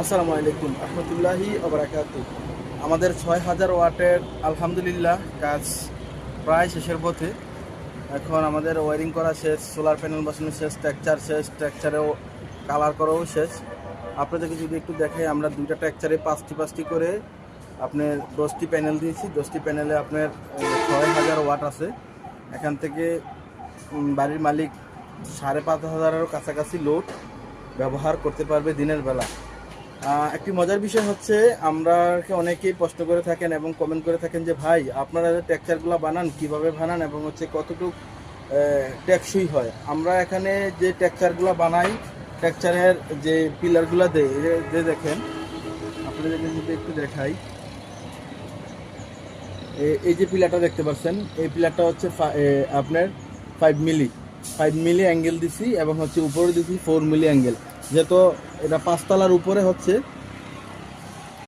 আসসালামু আলাইকুম রহমতুল্লাহি ওবারাকাতু। আমাদের ৬,০০০ ওয়াটের আলহামদুলিল্লাহ কাজ প্রায় শেষের পথে। এখন আমাদের ওয়ারিং করা শেষ, সোলার প্যানেল বসানো শেষ, স্ট্রাকচার শেষ, স্ট্রাকচারেও কালার করাও শেষ। আপনাদেরকে যদি একটু দেখাই, আমরা দুইটা স্ট্রাকচারে পাঁচটি করে আপনার 10টি প্যানেল দিয়েছি। 10টি প্যানেলে আপনার ৬,০০০ ওয়াট আছে। এখান থেকে বাড়ির মালিক ৫,৫০০-এরও কাছাকাছি লোড ব্যবহার করতে পারবে দিনের বেলা। একটি মজার বিষয় হচ্ছে, আমরাকে অনেকেই প্রশ্ন করে থাকেন এবং কমেন্ট করে থাকেন যে ভাই, আপনারা যে টেক্সচারগুলো বানান কিভাবে বানান এবং হচ্ছে কতটুকু টেকসই হয়। আমরা এখানে যে টেক্সচারগুলো বানাই, টেক্সচারের যে পিলারগুলো দেয়, যে দেখেন আপনাদেরকে যদি একটু দেখাই, এই যে পিলারটা দেখতে পাচ্ছেন, এই পিলারটা হচ্ছে আপনার 5 মিলি অ্যাঙ্গেল দিছি এবং হচ্ছে উপরে দিছি 4 মিলি অ্যাঙ্গেল। যেহেতু এটা 5 তলার উপরে হচ্ছে